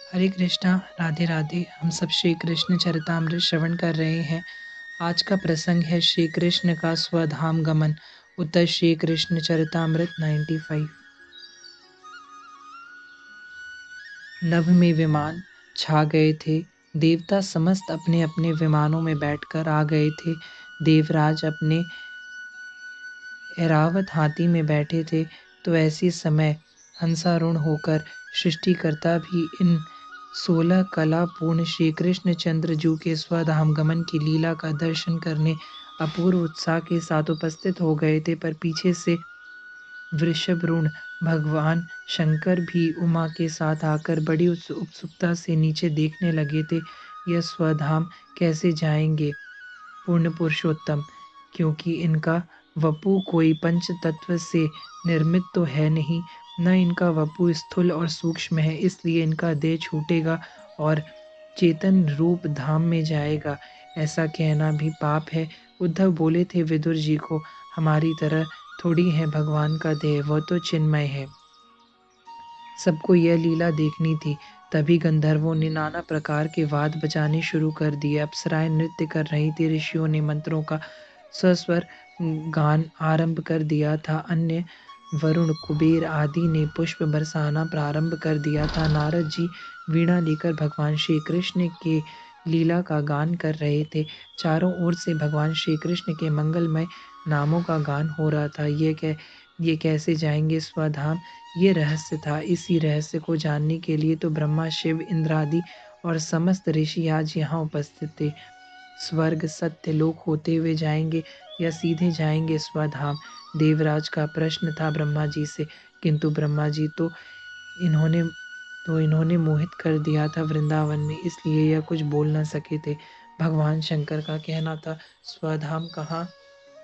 हरे कृष्णा, राधे राधे। हम सब श्री कृष्ण चरितामृत श्रवण कर रहे हैं। आज का प्रसंग है श्री कृष्ण का स्वधाम गमन। उत्तर श्री कृष्ण चरितामृत 95। नभ में विमान छा गए थे। देवता समस्त अपने अपने विमानों में बैठकर आ गए थे। देवराज अपने ऐरावत हाथी में बैठे थे। तो ऐसी समय हंसारूढ़ होकर सृष्टिकर्ता भी इन 16 कला पूर्ण श्री कृष्ण चंद्र जू के स्वधाम गमन की लीला का दर्शन करने अपूर्व उत्साह के साथ उपस्थित हो गए थे। पर पीछे से वृषभरूढ़ भगवान शंकर भी उमा के साथ आकर बड़ी उत्सुकता से नीचे देखने लगे थे। यह स्वधाम कैसे जाएंगे पूर्ण पुरुषोत्तम, क्योंकि इनका वपु कोई पंच तत्व से निर्मित तो है नहीं, न इनका वपु स्थूल और सूक्ष्म है, इसलिए इनका देह छूटेगा और चेतन रूप धाम में जाएगा। ऐसा कहना भी पाप है। उद्धव बोले थे विदुर जी को, हमारी तरह थोड़ी है भगवान का देह, वह तो चिन्मय है। सबको यह लीला देखनी थी। तभी गंधर्वों ने नाना प्रकार के वाद बजाने शुरू कर दिए। अप्सराएं नृत्य कर रही थी। ऋषियों ने मंत्रों का सस्वर गान आरंभ कर दिया था। अन्य वरुण, कुबेर आदि ने पुष्प बरसाना प्रारंभ कर दिया था। नारद जी वीणा लेकर भगवान श्री कृष्ण के लीला का गान कर रहे थे। चारों ओर से भगवान श्री कृष्ण के मंगलमय नामों का गान हो रहा था। ये कैसे जाएंगे स्वधाम, ये रहस्य था। इसी रहस्य को जानने के लिए तो ब्रह्मा, शिव, इंद्रादि और समस्त ऋषि आज यहाँ उपस्थित थे। स्वर्ग सत्य लोक होते हुए जाएंगे या सीधे जाएंगे स्वधाम, देवराज का प्रश्न था ब्रह्मा जी से। किंतु ब्रह्मा जी इन्होंने मोहित कर दिया था वृंदावन में, इसलिए यह कुछ बोल न सके थे। भगवान शंकर का कहना था, स्वधाम कहाँ,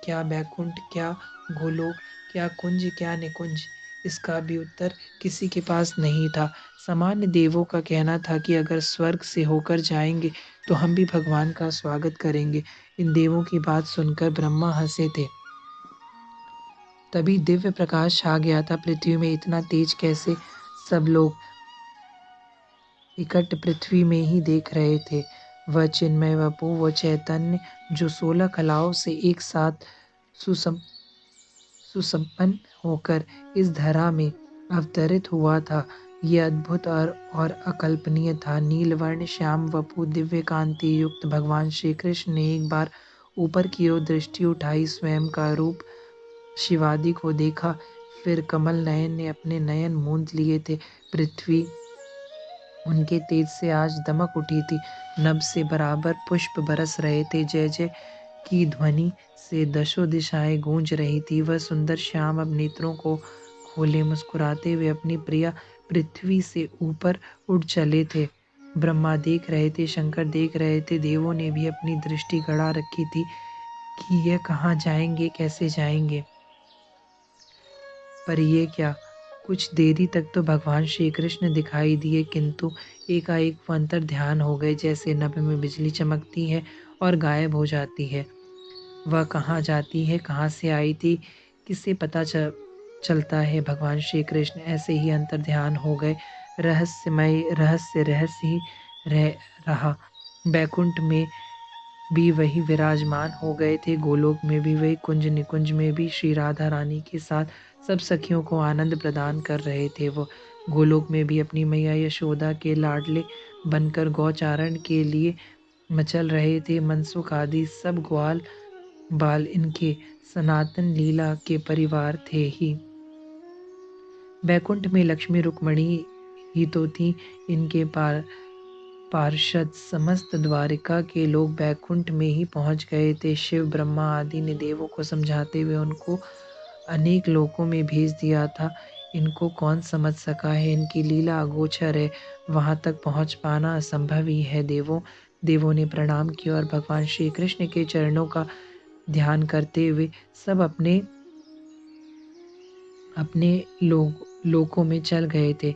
क्या बैकुंठ, क्या गोलोक, क्या कुंज, क्या निकुंज। इसका भी उत्तर किसी के पास नहीं था। सामान्य देवों का कहना था कि अगर स्वर्ग से होकर जाएंगे तो हम भी भगवान का स्वागत करेंगे। इन देवों की बात सुनकर ब्रह्मा हंसे थे। तभी दिव्य प्रकाश छा गया था पृथ्वी में। इतना तेज कैसे? सब लोग इकट्ठ पृथ्वी में ही देख रहे थे। वह चिन्मय वपु, वह चैतन्य जो 16 कलाओं से एक साथ सुसंपन्न होकर इस धरा में अवतरित हुआ था, यह अद्भुत और अकल्पनीय था। नीलवर्ण श्याम वपु दिव्य कांति युक्त भगवान श्री कृष्ण ने एक बार ऊपर की ओर दृष्टि उठाई, स्वयं का रूप शिवादि को देखा। फिर कमल नयन ने अपने नयन मूंद लिए थे। पृथ्वी उनके तेज से आज दमक उठी थी। नभ से बराबर पुष्प बरस रहे थे। जय जय की ध्वनि से दशों दिशाएं गूंज रही थी। वह सुंदर श्याम अब नेत्रों को खोले मुस्कुराते हुए अपनी प्रिया पृथ्वी से ऊपर उड़ चले थे। ब्रह्मा देख रहे थे, शंकर देख रहे थे, देवों ने भी अपनी दृष्टि गड़ा रखी थी कि ये कहाँ जाएंगे, कैसे जाएंगे। पर ये क्या, कुछ देरी तक तो भगवान श्री कृष्ण दिखाई दिए, किंतु एकाएक वो अंतर ध्यान हो गए, जैसे नभ में बिजली चमकती है और गायब हो जाती है। वह कहाँ जाती है, कहाँ से आई थी, किसे पता चलता है। भगवान श्री कृष्ण ऐसे ही अंतर ध्यान हो गए। रहस्यमय रहस्य ही रह रहा। बैकुंठ में भी वही विराजमान हो गए थे, गोलोक में भी वही, कुंज निकुंज में भी श्री राधा रानी के साथ सब सखियों को आनंद प्रदान कर रहे थे। वो गोलोक में भी अपनी मैया यशोदा के लाडले बनकर गौचारण के लिए मचल रहे थे। मनसुख आदि सब ग्वाल बाल इनके सनातन लीला के परिवार थे ही। बैकुंठ में लक्ष्मी रुक्मणी ही तो थी। इनके पार्षद समस्त द्वारिका के लोग बैकुंठ में ही पहुंच गए थे। शिव, ब्रह्मा आदि ने देवों को समझाते हुए उनको अनेक लोकों में भेज दिया था। इनको कौन समझ सका है, इनकी लीला अगोचर है, वहां तक पहुंच पाना असंभव ही है। देवों ने प्रणाम किया और भगवान श्री कृष्ण के चरणों का ध्यान करते हुए सब अपने अपने लोकों में चल गए थे।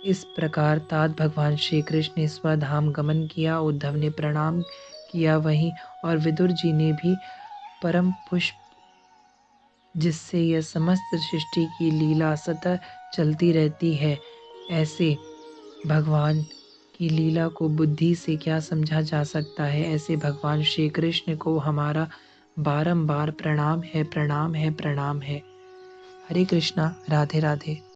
इस प्रकार तात भगवान श्री कृष्ण ने स्वधाम गमन किया। उद्धव ने प्रणाम किया वहीं, और विदुर जी ने भी परम पुष्प, जिससे यह समस्त सृष्टि की लीला सतत चलती रहती है, ऐसे भगवान की लीला को बुद्धि से क्या समझा जा सकता है। ऐसे भगवान श्री कृष्ण को हमारा बारंबार प्रणाम है, प्रणाम है, प्रणाम है। हरे कृष्णा, राधे राधे।